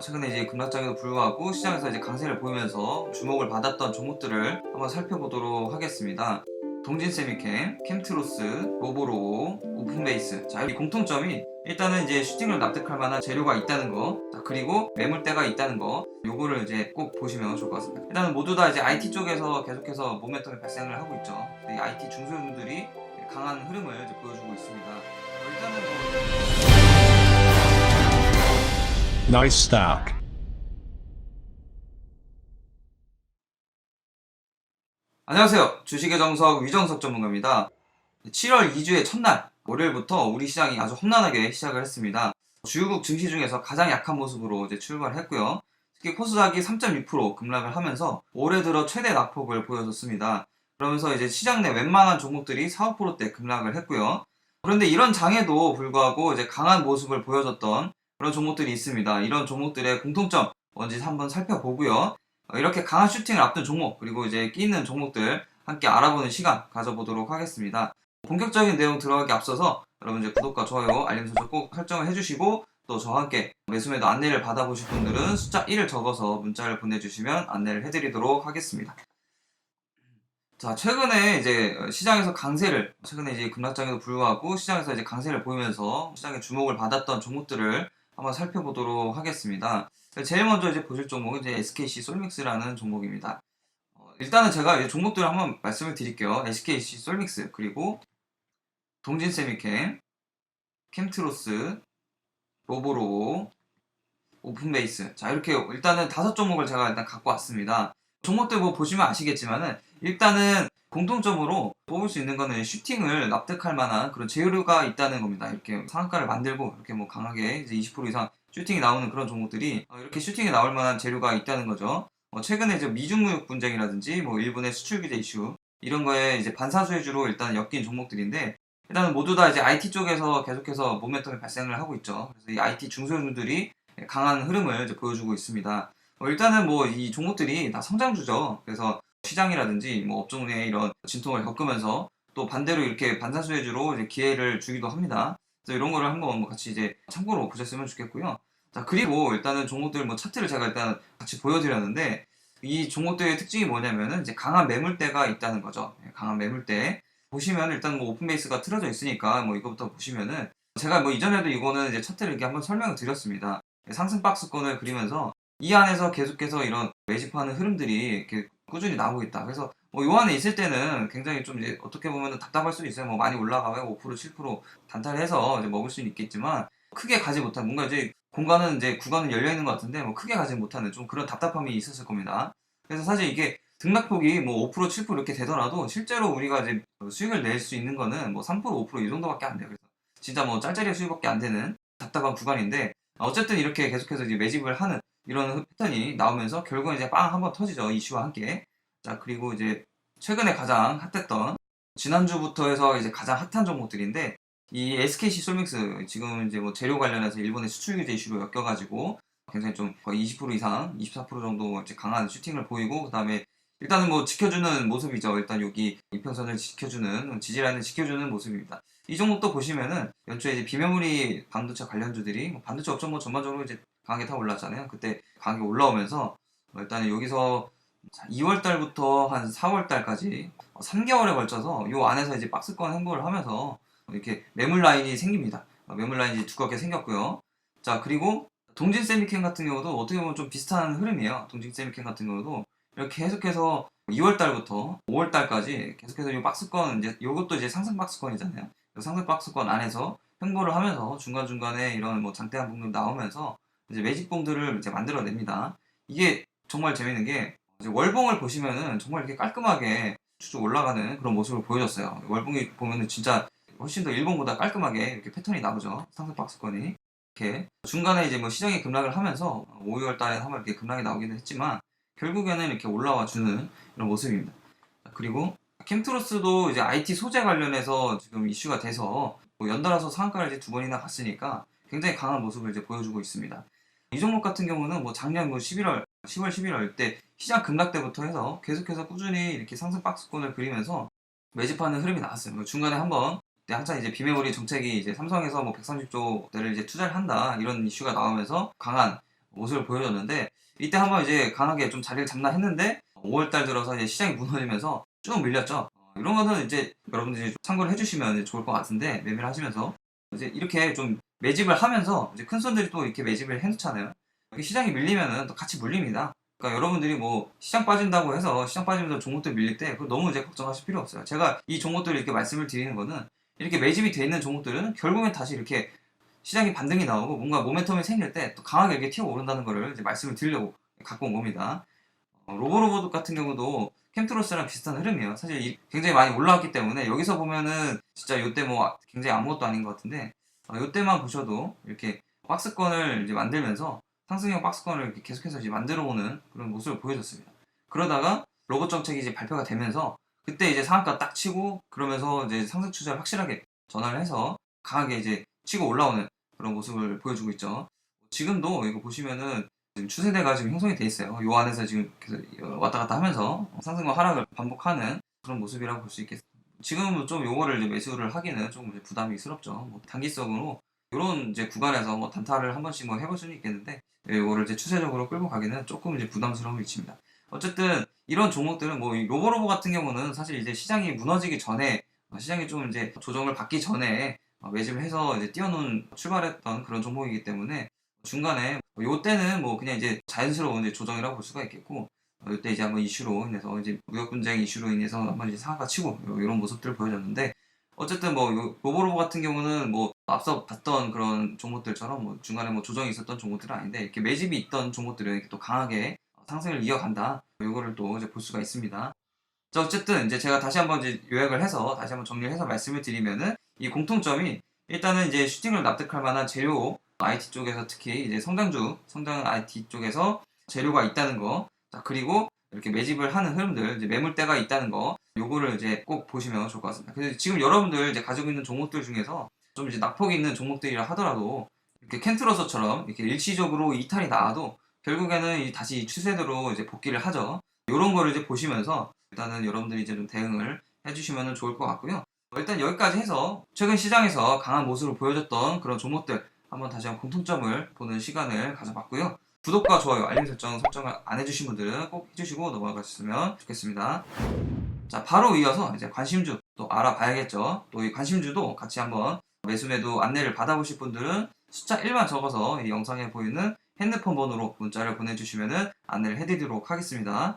최근에 이제 급락장에도 불구하고 시장에서 이제 강세를 보이면서 주목을 받았던 종목들을 한번 살펴보도록 하겠습니다. 동진세미캠, 캠트로스, 로보로고, 오픈베이스. 자, 이 공통점이 일단은 이제 슈팅을 납득할 만한 재료가 있다는 거, 자, 그리고 매물대가 있다는 거, 요거를 이제 꼭 보시면 좋을 것 같습니다. 일단은 모두 다 이제 IT 쪽에서 계속해서 모멘텀이 발생을 하고 있죠. 이 IT 중소형들이 강한 흐름을 이제 보여주고 있습니다. 일단은 Nice stock. 안녕하세요. 주식의 정석 위정석 전문가입니다. 7월 2주의 첫날 월요일부터 우리 시장이 아주 험난하게 시작을 했습니다. 주요국 증시 중에서 가장 약한 모습으로 이제 출발을 했고요. 특히 코스닥이 3.6% 급락을 하면서 올해 들어 최대 낙폭을 보여줬습니다. 그러면서 이제 시장 내 웬만한 종목들이 4, 5%대 급락을 했고요. 그런데 이런 장에도 불구하고 이제 강한 모습을 보여줬던 그런 종목들이 있습니다. 이런 종목들의 공통점 뭔지 한번 살펴보고요. 이렇게 강한 슈팅을 앞둔 종목 그리고 이제 끼있는 종목들 함께 알아보는 시간 가져보도록 하겠습니다. 본격적인 내용 들어가기 앞서서 여러분 이제 구독과 좋아요, 알림 설정 꼭 설정을 해주시고 또 저와 함께 매수매도 안내를 받아보실 분들은 숫자 1을 적어서 문자를 보내주시면 안내를 해드리도록 하겠습니다. 자, 최근에 이제 시장에서 강세를, 최근에 이제 급락장에도 불구하고 시장에서 이제 강세를 보이면서 시장의 주목을 받았던 종목들을 한번 살펴보도록 하겠습니다. 제일 먼저 이제 보실 종목은 이제 SKC 솔믹스라는 종목입니다. 일단은 제가 이제 종목들을 한번 말씀을 드릴게요. SKC 솔믹스, 그리고 동진세미캠, 캠트로스, 로보로고, 오픈베이스. 자, 이렇게 일단은 5종목을 제가 일단 갖고 왔습니다. 종목들 뭐 보시면 아시겠지만은 일단은 공통점으로 뽑을 수 있는 거는 슈팅을 납득할 만한 그런 재료가 있다는 겁니다. 이렇게 상한가를 만들고 이렇게 뭐 강하게 이제 20% 이상 슈팅이 나오는 그런 종목들이 이렇게 슈팅이 나올 만한 재료가 있다는 거죠. 최근에 이제 미중무역 분쟁이라든지 뭐 일본의 수출 규제 이슈 이런 거에 이제 반사수혜주로 일단 엮인 종목들인데 일단은 모두 다 이제 IT 쪽에서 계속해서 모멘텀이 발생을 하고 있죠. 그래서 이 IT 중소형들이 강한 흐름을 이제 보여주고 있습니다. 일단은 뭐 이 종목들이 다 성장주죠. 그래서 시장이라든지 뭐 업종 내에 이런 진통을 겪으면서 또 반대로 이렇게 반사수혜주로 이제 기회를 주기도 합니다. 그래서 이런 거를 한번 뭐 같이 이제 참고로 보셨으면 좋겠고요. 자, 그리고 일단은 종목들 뭐 차트를 제가 일단 같이 보여드렸는데 이 종목들의 특징이 뭐냐면은 이제 강한 매물대가 있다는 거죠. 강한 매물대. 보시면 일단 뭐 오픈베이스가 틀어져 있으니까 뭐 이거부터 보시면은 제가 뭐 이전에도 이거는 이제 차트를 이렇게 한번 설명을 드렸습니다. 상승 박스권을 그리면서 이 안에서 계속해서 이런 매집하는 흐름들이 이렇게 꾸준히 나오고 있다. 그래서 뭐 요 안에 있을 때는 굉장히 좀 이제 어떻게 보면 답답할 수도 있어요. 뭐 많이 올라가요. 5% 7% 단타해서 이제 먹을 수는 있겠지만 크게 가지 못한 뭔가 이제 공간은 이제 구간은 열려 있는 것 같은데 뭐 크게 가지 못하는 좀 그런 답답함이 있었을 겁니다. 그래서 사실 이게 등락폭이 뭐 5% 7% 이렇게 되더라도 실제로 우리가 이제 수익을 낼 수 있는 거는 뭐 3% 5%이 정도밖에 안 돼요. 그래서 진짜 뭐 짤짤이 수익밖에 안 되는 답답한 구간인데 어쨌든 이렇게 계속해서 이제 매집을 하는 이런 패턴이 나오면서 결국은 이제 빵 한번 터지죠. 이슈와 함께. 자, 그리고 이제 최근에 가장 핫했던 지난주부터 해서 이제 가장 핫한 종목들인데 이 SKC 솔믹스 지금 이제 뭐 재료 관련해서 일본의 수출 규제 이슈로 엮여가지고 굉장히 좀 거의 20% 이상, 24% 정도 이제 강한 슈팅을 보이고 그다음에 일단은 뭐 지켜주는 모습이죠. 일단 여기 이평선을 지켜주는 지지라인을 지켜주는 모습입니다. 이 종목도 보시면은 연초에 이제 비메모리 반도체 관련주들이 뭐 반도체 업종 뭐 전반적으로 이제 강하게 다 올랐잖아요. 그때 강하게 올라오면서 일단은 여기서 2월 달부터 한 4월 달까지 3개월에 걸쳐서 요 안에서 이제 박스권 행보를 하면서 이렇게 매물 라인이 생깁니다. 매물 라인이 두껍게 생겼고요. 자, 그리고 동진 세미캠 같은 경우도 어떻게 보면 좀 비슷한 흐름이에요. 동진 세미캠 같은 경우도 이렇게 계속해서 2월 달부터 5월 달까지 계속해서 이 박스권 이제 요것도 이제 상승 박스권이잖아요. 상승 박스권 안에서 횡보를 하면서 중간중간에 이런 뭐 장대한 봉들 나오면서 이제 매집봉들을 이제 만들어냅니다. 이게 정말 재밌는 게 이제 월봉을 보시면은 정말 이렇게 깔끔하게 쭉쭉 올라가는 그런 모습을 보여줬어요. 월봉이 보면은 진짜 훨씬 더 일봉보다 깔끔하게 이렇게 패턴이 나오죠. 상승 박스권이. 이렇게 중간에 이제 뭐 시장이 급락을 하면서 5, 6월 달에 한번 이렇게 급락이 나오기도 했지만 결국에는 이렇게 올라와 주는 이런 모습입니다. 그리고 캠트로스도 이제 IT 소재 관련해서 지금 이슈가 돼서 뭐 연달아서 상한가를 이제 2번이나 갔으니까 굉장히 강한 모습을 이제 보여주고 있습니다. 이 종목 같은 경우는 뭐 작년 뭐 11월, 10월, 11월 때 시장 급락 때부터 해서 계속해서 꾸준히 이렇게 상승 박스권을 그리면서 매집하는 흐름이 나왔어요. 중간에 한번 한창 이제 비메모리 정책이 이제 삼성에서 뭐 130조대를 이제 투자를 한다 이런 이슈가 나오면서 강한 모습을 보여줬는데, 이때 한번 이제 강하게 좀 자리를 잡나 했는데 5월달 들어서 이제 시장이 무너지면서 쭉 밀렸죠. 이런 거는 이제 여러분들이 참고를 해주시면 이제 좋을 것 같은데, 매매를 하시면서 이제 이렇게 좀 매집을 하면서 이제 큰 손들이 또 이렇게 매집을 해놓잖아요. 이렇게 시장이 밀리면은 또 같이 물립니다. 그러니까 여러분들이 뭐 시장 빠진다고 해서 시장 빠지면서 종목들 밀릴 때 그거 너무 이제 걱정하실 필요 없어요. 제가 이 종목들을 이렇게 말씀을 드리는 거는, 이렇게 매집이 돼 있는 종목들은 결국엔 다시 이렇게 시장이 반등이 나오고 뭔가 모멘텀이 생길 때 또 강하게 이렇게 튀어 오른다는 거를 이제 말씀을 드리려고 갖고 온 겁니다. 로보로봇 같은 경우도 캠트로스랑 비슷한 흐름이에요. 사실 굉장히 많이 올라왔기 때문에 여기서 보면은 진짜 요때 뭐 굉장히 아무것도 아닌 것 같은데, 요때만 보셔도 이렇게 박스권을 이제 만들면서 상승형 박스권을 이렇게 계속해서 이제 만들어 오는 그런 모습을 보여줬습니다. 그러다가 로봇 정책이 이제 발표가 되면서 그때 이제 상한가 딱 치고, 그러면서 이제 상승 추세를 확실하게 전환을 해서 강하게 이제 치고 올라오는 그런 모습을 보여주고 있죠. 지금도 이거 보시면은 지금 추세대가 지금 형성이 돼 있어요. 요 안에서 지금 계속 왔다 갔다 하면서 상승과 하락을 반복하는 그런 모습이라고 볼 수 있겠습니다. 지금은 좀 요거를 이제 매수를 하기는 조금 이제 부담이스럽죠. 뭐 단기성으로 요런 이제 구간에서 뭐 단타를 한 번씩 뭐 해볼 수는 있겠는데, 요거를 이제 추세적으로 끌고 가기는 조금 이제 부담스러운 위치입니다. 어쨌든 이런 종목들은 뭐 이 로보로보 같은 경우는 사실 이제 시장이 무너지기 전에, 시장이 좀 이제 조정을 받기 전에 매집을 해서 이제 뛰어놓은 출발했던 그런 종목이기 때문에, 중간에 요때는 뭐 그냥 이제 자연스러운 이제 조정이라고 볼 수가 있겠고, 요때 이제 한번 이슈로 인해서 이제 무역 분쟁 이슈로 인해서 한번 이제 상한가 치고 이런 모습들을 보여줬는데, 어쨌든 뭐 로보로보 같은 경우는 뭐 앞서 봤던 그런 종목들처럼 뭐 중간에 뭐 조정이 있었던 종목들은 아닌데, 이렇게 매집이 있던 종목들은 이렇게 또 강하게 상승을 이어간다. 요거를 또 이제 볼 수가 있습니다. 자, 어쨌든 이제 제가 다시 한번 이제 요약을 해서 다시 한번 정리를 해서 말씀을 드리면은, 이 공통점이 일단은 이제 슈팅을 납득할 만한 재료, IT 쪽에서 특히 이제 성장 IT 쪽에서 재료가 있다는 거, 자, 그리고 이렇게 매집을 하는 흐름들, 이제 매물대가 있다는 거, 요거를 이제 꼭 보시면 좋을 것 같습니다. 그래서 지금 여러분들 이제 가지고 있는 종목들 중에서 좀 이제 낙폭이 있는 종목들이라 하더라도, 이렇게 캔트러서처럼 이렇게 일시적으로 이탈이 나와도 결국에는 다시 추세대로 이제 복귀를 하죠. 요런 거를 이제 보시면서 일단은 여러분들이 이제 좀 대응을 해주시면 좋을 것 같고요. 일단 여기까지 해서 최근 시장에서 강한 모습을 보여줬던 그런 종목들 한번 다시 한번 공통점을 보는 시간을 가져봤고요. 구독과 좋아요, 알림 설정을 안 해주신 분들은 꼭 해주시고 넘어가셨으면 좋겠습니다. 자, 바로 이어서 이제 관심주 또 알아봐야겠죠. 또 이 관심주도 같이 한번 매수매도 안내를 받아보실 분들은 숫자 1만 적어서 이 영상에 보이는 핸드폰 번호로 문자를 보내주시면 안내를 해드리도록 하겠습니다.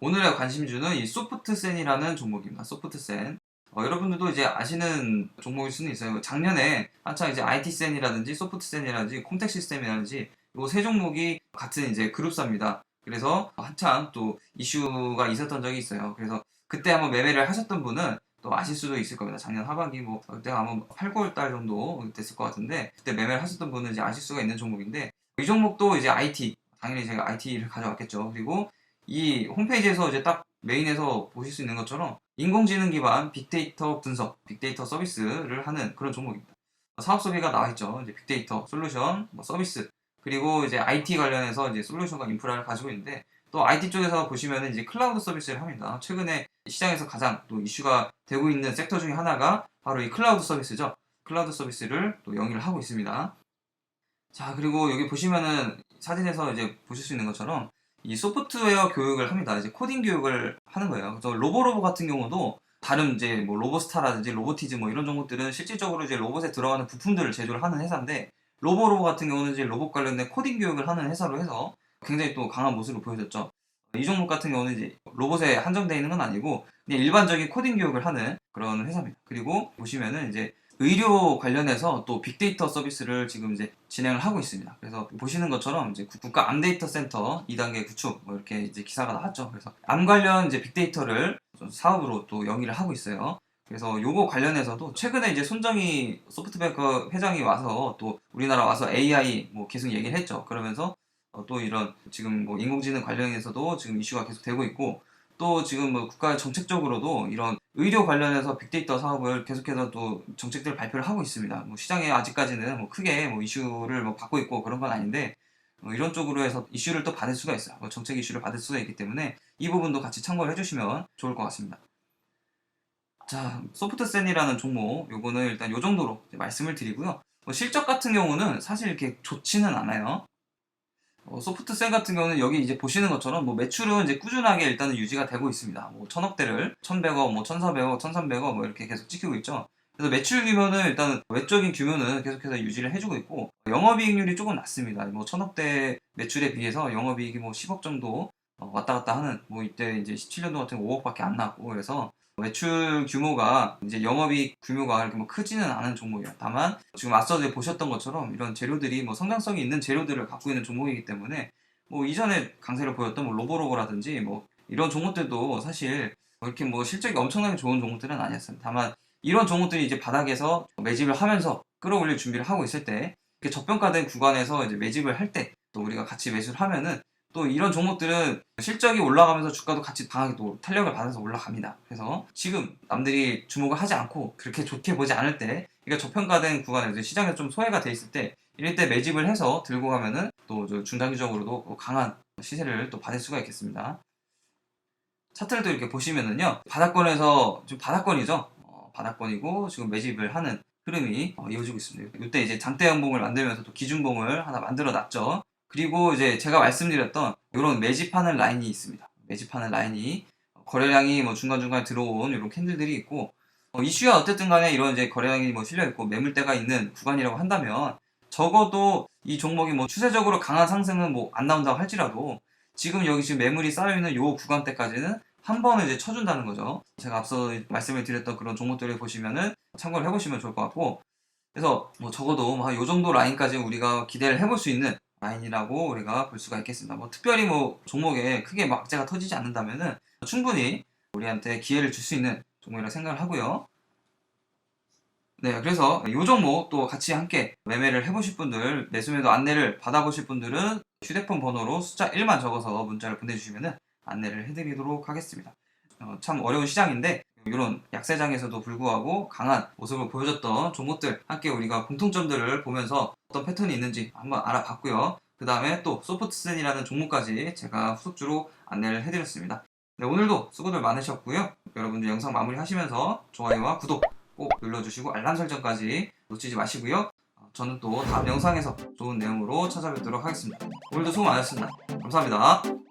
오늘의 관심주는 이 소프트센이라는 종목입니다. 소프트센. 여러분들도 이제 아시는 종목일 수는 있어요. 작년에 한창 이제 IT센이라든지 소프트센이라든지 콤텍 시스템이라든지 이 세 종목이 같은 이제 그룹사입니다. 그래서 한창 또 이슈가 있었던 적이 있어요. 그래서 그때 한번 매매를 하셨던 분은 또 아실 수도 있을 겁니다. 작년 하반기 뭐 그때가 아마 8, 9월 달 정도 됐을 것 같은데, 그때 매매를 하셨던 분은 이제 아실 수가 있는 종목인데, 이 종목도 이제 IT, 당연히 제가 IT를 가져왔겠죠. 그리고 이 홈페이지에서 이제 딱 메인에서 보실 수 있는 것처럼 인공지능 기반 빅데이터 분석, 빅데이터 서비스를 하는 그런 종목입니다. 사업 소비가 나와 있죠. 이제 빅데이터 솔루션, 뭐 서비스, 그리고 이제 IT 관련해서 이제 솔루션과 인프라를 가지고 있는데, 또 IT 쪽에서 보시면은 이제 클라우드 서비스를 합니다. 최근에 시장에서 가장 또 이슈가 되고 있는 섹터 중에 하나가 바로 이 클라우드 서비스죠. 클라우드 서비스를 또 영위를 하고 있습니다. 자, 그리고 여기 보시면은 사진에서 이제 보실 수 있는 것처럼 이 소프트웨어 교육을 합니다. 이제 코딩 교육을 하는 거예요. 그래서 로보로보 같은 경우도 다른 이제 뭐 로보스타라든지 로보티즈 뭐 이런 종목들은 실질적으로 이제 로봇에 들어가는 부품들을 제조를 하는 회사인데, 로보로보 같은 경우는 이제 로봇 관련된 코딩 교육을 하는 회사로 해서 굉장히 또 강한 모습을 보여줬죠. 이 종목 같은 경우는 이제 로봇에 한정되어 있는 건 아니고 그냥 일반적인 코딩 교육을 하는 그런 회사입니다. 그리고 보시면은 이제 의료 관련해서 또 빅데이터 서비스를 지금 이제 진행을 하고 있습니다. 그래서 보시는 것처럼 이제 국가 암데이터 센터 2단계 구축 뭐 이렇게 이제 기사가 나왔죠. 그래서 암 관련 이제 빅데이터를 사업으로 또 영위를 하고 있어요. 그래서 요거 관련해서도 최근에 이제 손정희 소프트뱅크 회장이 와서 또 우리나라 와서 AI 뭐 계속 얘기를 했죠. 그러면서 또 이런 지금 뭐 인공지능 관련해서도 지금 이슈가 계속 되고 있고, 또 지금 뭐 국가 정책적으로도 이런 의료 관련해서 빅데이터 사업을 계속해서 또 정책들 발표를 하고 있습니다. 뭐 시장에 아직까지는 뭐 크게 뭐 이슈를 뭐 받고 있고 그런 건 아닌데, 이런 쪽으로 해서 이슈를 또 받을 수가 있어요. 뭐 정책 이슈를 받을 수가 있기 때문에 이 부분도 같이 참고를 해주시면 좋을 것 같습니다. 자, 소프트센이라는 종목, 요거는 일단 요 정도로 말씀을 드리고요. 실적 같은 경우는 사실 이렇게 좋지는 않아요. 소프트셀 같은 경우는 여기 이제 보시는 것처럼 뭐 매출은 이제 꾸준하게 일단은 유지가 되고 있습니다. 뭐 1000억대를 1100억, 뭐 1400억, 1300억 뭐 이렇게 계속 찍히고 있죠. 그래서 매출 규모는 일단 외적인 규모는 계속해서 유지를 해주고 있고 영업이익률이 조금 낮습니다. 뭐 1000억대 매출에 비해서 영업이익이 뭐 10억 정도 왔다 갔다 하는 뭐 이때 이제 17년도 같은 거 5억밖에 안 나왔고 그래서 매출 규모가 이제 영업이익 규모가 이렇게 뭐 크지는 않은 종목이에요. 다만 지금 앞서 보셨던 것처럼 이런 재료들이 뭐 성장성이 있는 재료들을 갖고 있는 종목이기 때문에 뭐 이전에 강세를 보였던 뭐 로보로고라든지 뭐 이런 종목들도 사실 뭐 이렇게 뭐 실적이 엄청나게 좋은 종목들은 아니었어요. 다만 이런 종목들이 이제 바닥에서 매집을 하면서 끌어올릴 준비를 하고 있을 때 이렇게 저평가된 구간에서 이제 매집을 할 때 또 우리가 같이 매수를 하면은 또 이런 종목들은 실적이 올라가면서 주가도 같이 강하게 또 탄력을 받아서 올라갑니다. 그래서 지금 남들이 주목을 하지 않고 그렇게 좋게 보지 않을 때, 그러니까 저평가된 구간에서 시장에서 좀 소외가 돼 있을 때, 이럴 때 매집을 해서 들고 가면은 또 중장기적으로도 강한 시세를 또 받을 수가 있겠습니다. 차트를 또 이렇게 보시면은요, 바닥권에서 좀 바닥권이죠. 바닥권이고 지금 매집을 하는 흐름이 이어지고 있습니다. 이때 이제 장대 양봉을 만들면서 또 기준봉을 하나 만들어 놨죠. 그리고 이제 제가 말씀드렸던 이런 매집하는 라인이 있습니다. 매집하는 라인이 거래량이 뭐 중간중간에 들어온 이런 캔들들이 있고 이슈야 어쨌든 간에 이런 이제 거래량이 뭐 실려 있고 매물대가 있는 구간이라고 한다면 적어도 이 종목이 뭐 추세적으로 강한 상승은 뭐 안 나온다고 할지라도 지금 여기 지금 매물이 쌓여 있는 요 구간대까지는 한 번은 이제 쳐준다는 거죠. 제가 앞서 말씀을 드렸던 그런 종목들을 보시면은 참고를 해보시면 좋을 것 같고 그래서 뭐 적어도 요 정도 라인까지 우리가 기대를 해볼 수 있는 라인이라고 우리가 볼 수가 있겠습니다. 뭐 특별히 뭐 종목에 크게 막 악재가 터지지 않는다면은 충분히 우리한테 기회를 줄 수 있는 종목이라고 생각을 하고요. 네, 그래서 요 종목 또 같이 함께 매매를 해보실 분들, 매수매도 안내를 받아보실 분들은 휴대폰 번호로 숫자 1만 적어서 문자를 보내주시면은 안내를 해드리도록 하겠습니다. 참 어려운 시장인데 이런 약세장에서도 불구하고 강한 모습을 보여줬던 종목들 함께 우리가 공통점들을 보면서 어떤 패턴이 있는지 한번 알아봤고요. 그 다음에 또 소프트센이라는 종목까지 제가 후속주로 안내를 해드렸습니다. 네, 오늘도 수고들 많으셨고요. 여러분들 영상 마무리 하시면서 좋아요와 구독 꼭 눌러주시고 알람 설정까지 놓치지 마시고요. 저는 또 다음 영상에서 좋은 내용으로 찾아뵙도록 하겠습니다. 오늘도 수고 많으셨습니다. 감사합니다.